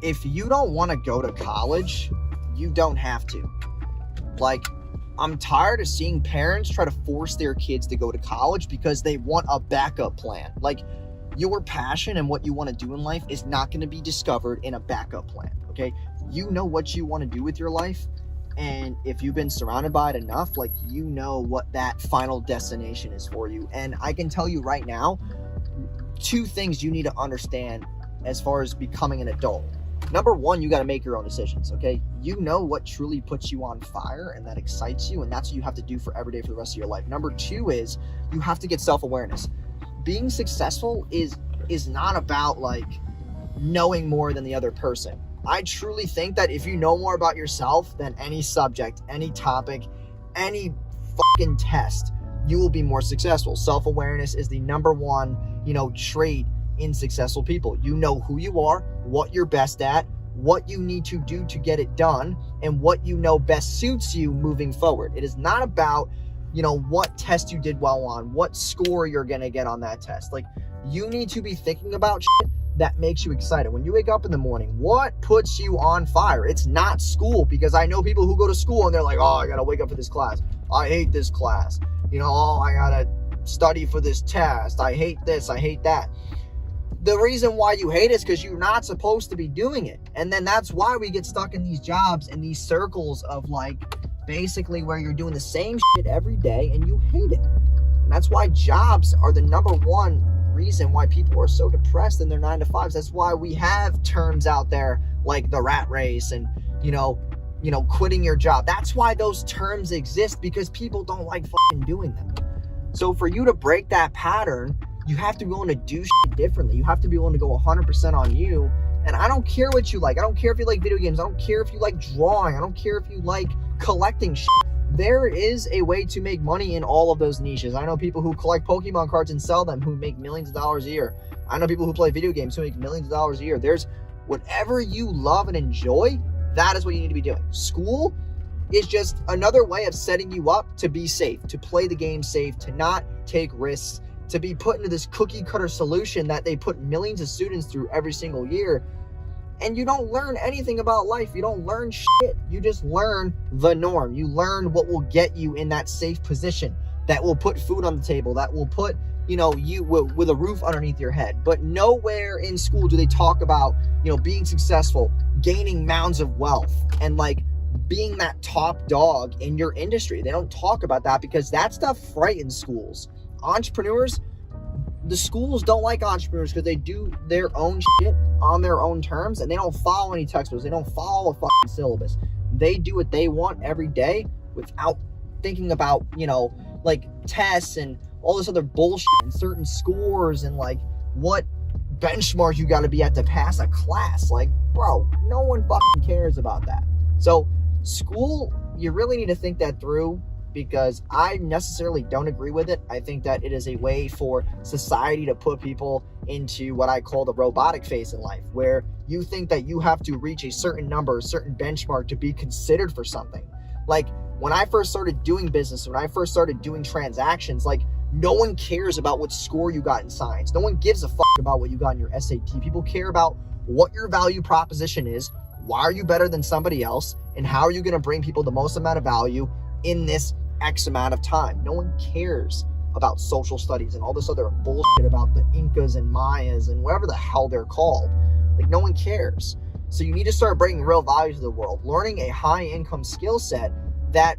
if you don't want to go to college, you don't have to. Like, I'm tired of seeing parents try to force their kids to go to college because they want a backup plan. Like, your passion and what you want to do in life is not going to be discovered in a backup plan, okay? You know what you want to do with your life, and if you've been surrounded by it enough, like, you know what that final destination is for you. And I can tell you right now, 2 things you need to understand as far as becoming an adult. Number 1, you got to make your own decisions, okay? You know what truly puts you on fire and that excites you, and that's what you have to do for every day for the rest of your life. Number 2 is you have to get self-awareness. Being successful is not about, like, knowing more than the other person. I truly think that if you know more about yourself than any subject, any topic, any fucking test, you will be more successful. Self-awareness is the number 1, trait in successful people. You know who you are, what you're best at, what you need to do to get it done, and what you know best suits you moving forward. It is not about, what test you did well on, what score you're going to get on that test. Like, you need to be thinking about shit that makes you excited. When you wake up in the morning, what puts you on fire? It's not school, because I know people who go to school and they're like, oh, I got to wake up for this class. I hate this class. Oh, I got to study for this test. I hate this. I hate that. The reason why you hate it is because you're not supposed to be doing it. And then that's why we get stuck in these jobs and these circles of, like, basically where you're doing the same shit every day and you hate it. And that's why jobs are the number 1 reason why people are so depressed in their 9-to-5s. That's why we have terms out there like the rat race and, quitting your job. That's why those terms exist, because people don't like fucking doing them. So for you to break that pattern, you have to be willing to do shit differently. You have to be willing to go 100% on you. And I don't care what you like. I don't care if you like video games. I don't care if you like drawing. I don't care if you like collecting shit. There is a way to make money in all of those niches. I know people who collect Pokemon cards and sell them who make millions of dollars a year. I know people who play video games who make millions of dollars a year. There's whatever you love and enjoy, that is what you need to be doing. School is just another way of setting you up to be safe, to play the game safe, to not take risks, to be put into this cookie cutter solution that they put millions of students through every single year. And you don't learn anything about life. You don't learn shit. You just learn the norm. You learn what will get you in that safe position, that will put food on the table, that will put, you with a roof underneath your head. But nowhere in school do they talk about, being successful, gaining mounds of wealth, and, like, being that top dog in your industry. They don't talk about that because that stuff frightens schools. Entrepreneurs, the schools don't like entrepreneurs because they do their own shit on their own terms, and they don't follow any textbooks. They don't follow a fucking syllabus. They do what they want every day without thinking about, like, tests and all this other bullshit and certain scores and, like, what benchmark you got to be at to pass a class. Like, bro, no one fucking cares about that. So school, you really need to think that through, because I necessarily don't agree with it. I think that it is a way for society to put people into what I call the robotic phase in life, where you think that you have to reach a certain number, a certain benchmark to be considered for something. Like, when I first started doing business, when I first started doing transactions, like, no one cares about what score you got in science. No one gives a fuck about what you got in your SAT. People care about what your value proposition is, why are you better than somebody else, and how are you going to bring people the most amount of value in this X amount of time. No one cares about social studies and all this other bullshit about the Incas and Mayas and whatever the hell they're called. Like, no one cares. So you need to start bringing real value to the world, learning a high income skill set that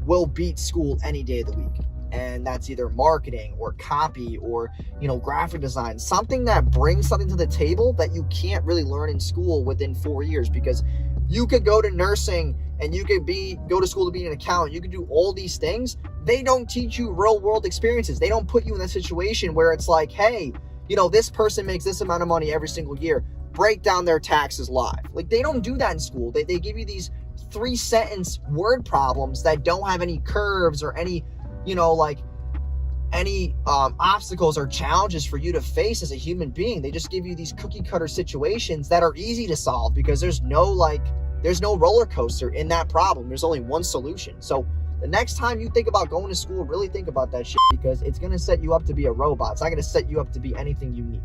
will beat school any day of the week. And that's either marketing or copy or, graphic design, something that brings something to the table that you can't really learn in school within 4 years, because you could go to nursing and you could go to school to be an accountant. You could do all these things. They don't teach you real world experiences. They don't put you in that situation where it's like, hey, this person makes this amount of money every single year. Break down their taxes live. Like, they don't do that in school. They give you these 3-sentence word problems that don't have any curves or any, obstacles or challenges for you to face as a human being. They just give you these cookie cutter situations that are easy to solve because there's no roller coaster in that problem. There's only one solution. So the next time you think about going to school, really think about that shit, because it's going to set you up to be a robot. It's not going to set you up to be anything unique.